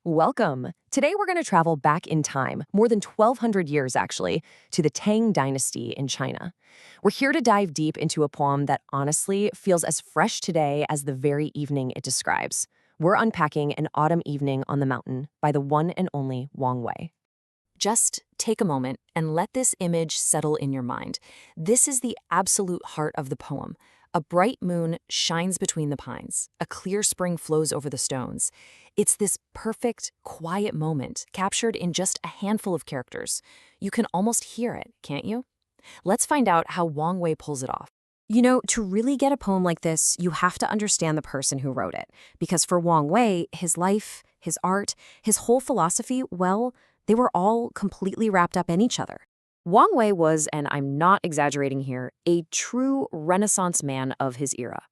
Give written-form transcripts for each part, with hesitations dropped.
Welcome! Today we're going to travel back in time, more than 1,200 years actually, to the Tang Dynasty in China. We're here to dive deep into a poem that honestly feels as fresh today as the very evening it describes. We're unpacking An Autumn Evening on the Mountain by the one and only Wang Wei. Just take a moment and let this image settle in your mind. This is the absolute heart of the poem. A bright moon shines between the pines. A clear spring flows over the stones. It's this perfect, quiet moment captured in just a handful of characters. You can almost hear it, can't you? Let's find out how Wang Wei pulls it off. You know, to really get a poem like this, you have to understand the person who wrote it. Because for Wang Wei, his life, his art, his whole philosophy, well, they were all completely wrapped up in each other. Wang Wei was, and I'm not exaggerating here, a true Renaissance man of his era.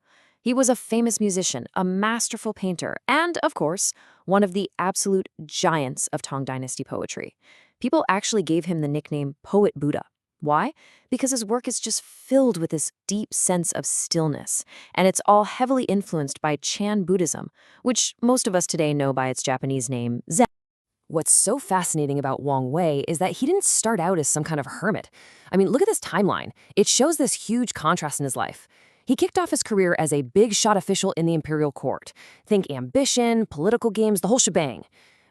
He was a famous musician, a masterful painter, and, of course, one of the absolute giants of Tang Dynasty poetry. People actually gave him the nickname Poet Buddha. Why? Because his work is just filled with this deep sense of stillness, and it's all heavily influenced by Shan Buddhism, which most of us today know by its Japanese name, Zen. What's so fascinating about Wang Wei is that he didn't start out as some kind of hermit. I mean, look at this timeline. It shows this huge contrast in his life. He kicked off his career as a big-shot official in the imperial court. Think ambition, political games, the whole shebang.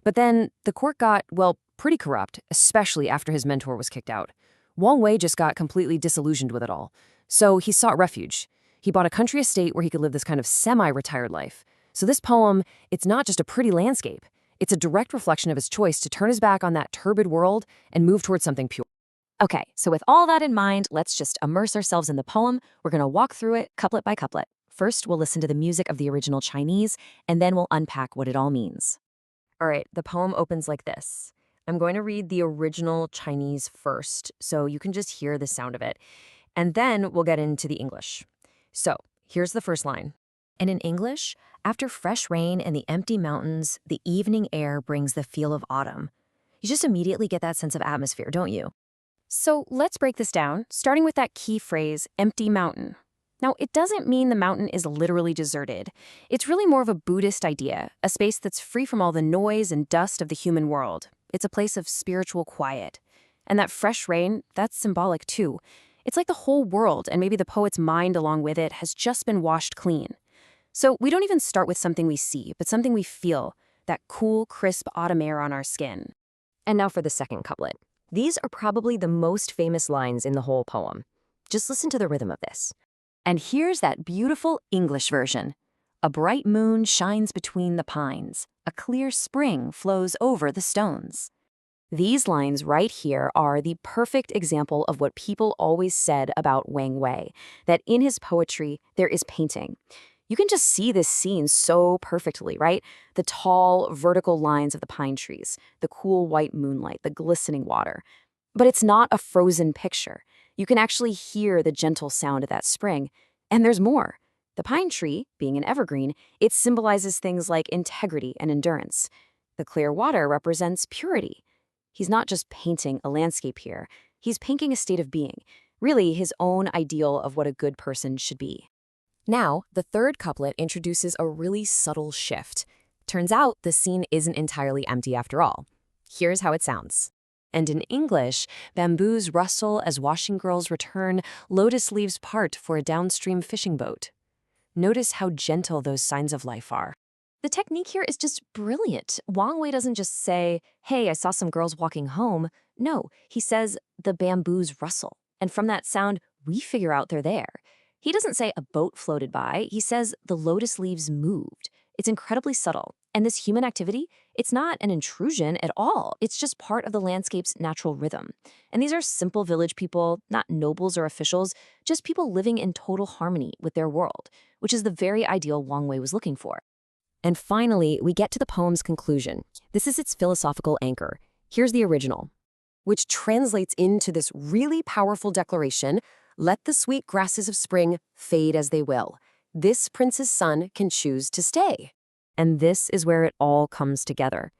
But then the court got, well, pretty corrupt, especially after his mentor was kicked out. Wang Wei just got completely disillusioned with it all. So he sought refuge. He bought a country estate where he could live this kind of semi-retired life. So this poem, it's not just a pretty landscape. It's a direct reflection of his choice to turn his back on that turbid world and move towards something pure. Okay, so with all that in mind, let's just immerse ourselves in the poem. We're going to walk through it couplet by couplet. First, we'll listen to the music of the original Chinese, and then we'll unpack what it all means. All right, the poem opens like this. I'm going to read the original Chinese first, so you can just hear the sound of it. And then we'll get into the English. So, here's the first line. And in English, after fresh rain and the empty mountains, the evening air brings the feel of autumn. You just immediately get that sense of atmosphere, don't you? So let's break this down, starting with that key phrase, empty mountain. Now, it doesn't mean the mountain is literally deserted. It's really more of a Buddhist idea, a space that's free from all the noise and dust of the human world. It's a place of spiritual quiet. And that fresh rain, that's symbolic too. It's like the whole world, and maybe the poet's mind along with it, has just been washed clean. So we don't even start with something we see, but something we feel, that cool, crisp autumn air on our skin. And now for the second couplet. These are probably the most famous lines in the whole poem. Just listen to the rhythm of this. And here's that beautiful English version. A bright moon shines between the pines. A clear spring flows over the stones. These lines right here are the perfect example of what people always said about Wang Wei, that in his poetry there is painting. You can just see this scene so perfectly, right? The tall, vertical lines of the pine trees, the cool white moonlight, the glistening water. But it's not a frozen picture. You can actually hear the gentle sound of that spring. And there's more. The pine tree, being an evergreen, it symbolizes things like integrity and endurance. The clear water represents purity. He's not just painting a landscape here. He's painting a state of being, really his own ideal of what a good person should be. Now, the third couplet introduces a really subtle shift. Turns out the scene isn't entirely empty after all. Here's how it sounds. And in English, bamboos rustle as washing girls return, lotus leaves part for a downstream fishing boat. Notice how gentle those signs of life are. The technique here is just brilliant. Wang Wei doesn't just say, hey, I saw some girls walking home. No, he says, the bamboos rustle. And from that sound, we figure out they're there. He doesn't say a boat floated by, he says the lotus leaves moved. It's incredibly subtle. And this human activity, it's not an intrusion at all. It's just part of the landscape's natural rhythm. And these are simple village people, not nobles or officials, just people living in total harmony with their world, which is the very ideal Wang Wei was looking for. And finally, we get to the poem's conclusion. This is its philosophical anchor. Here's the original, which translates into this really powerful declaration: let the sweet grasses of spring fade as they will. This prince's son can choose to stay. And this is where it all comes together.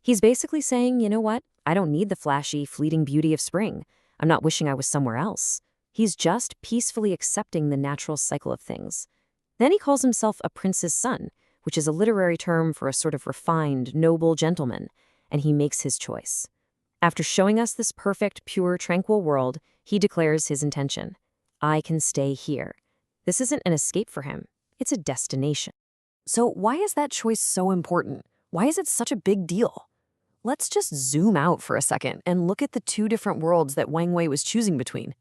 He's basically saying, you know what? I don't need the flashy, fleeting beauty of spring. I'm not wishing I was somewhere else. He's just peacefully accepting the natural cycle of things. Then he calls himself a prince's son, which is a literary term for a sort of refined, noble gentleman, and he makes his choice. After showing us this perfect, pure, tranquil world, he declares his intention. I can stay here. This isn't an escape for him. It's a destination. So why is that choice so important? Why is it such a big deal? Let's just zoom out for a second and look at the two different worlds that Wang Wei was choosing between.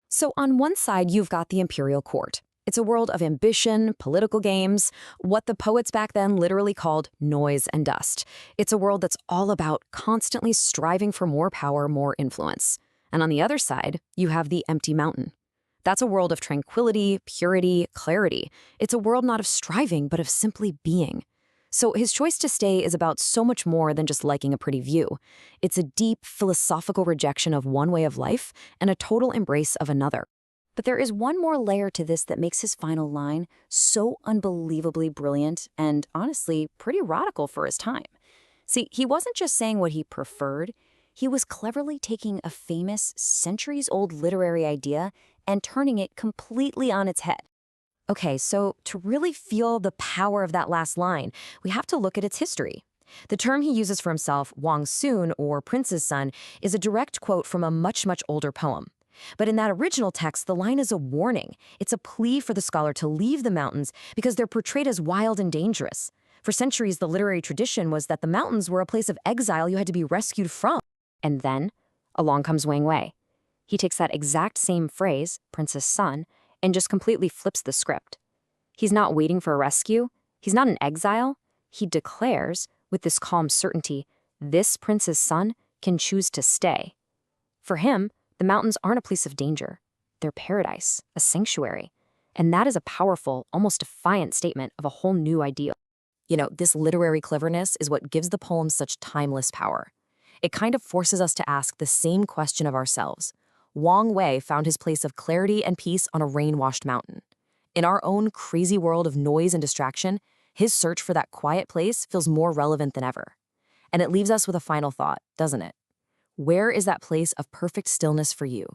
So on one side, you've got the imperial court. It's a world of ambition, political games, what the poets back then literally called noise and dust. It's a world that's all about constantly striving for more power, more influence. And on the other side, you have the empty mountain. That's a world of tranquility, purity, clarity. It's a world not of striving, but of simply being. So his choice to stay is about so much more than just liking a pretty view. It's a deep, philosophical rejection of one way of life and a total embrace of another. But there is one more layer to this that makes his final line so unbelievably brilliant and, honestly, pretty radical for his time. See, he wasn't just saying what he preferred. He was cleverly taking a famous, centuries-old literary idea and turning it completely on its head. Okay, so to really feel the power of that last line, we have to look at its history. The term he uses for himself, Wang Sun, or Prince's Son, is a direct quote from a much, much older poem. But in that original text, the line is a warning. It's a plea for the scholar to leave the mountains because they're portrayed as wild and dangerous. For centuries, the literary tradition was that the mountains were a place of exile you had to be rescued from. And then, along comes Wang Wei. He takes that exact same phrase, Prince's Son, and just completely flips the script. He's not waiting for a rescue. He's not in exile. He declares, with this calm certainty, this Prince's Son can choose to stay. For him, the mountains aren't a place of danger. They're paradise, a sanctuary. And that is a powerful, almost defiant statement of a whole new ideal. You know, this literary cleverness is what gives the poem such timeless power. It kind of forces us to ask the same question of ourselves. Wang Wei found his place of clarity and peace on a rain-washed mountain. In our own crazy world of noise and distraction, his search for that quiet place feels more relevant than ever. And it leaves us with a final thought, doesn't it? Where is that place of perfect stillness for you?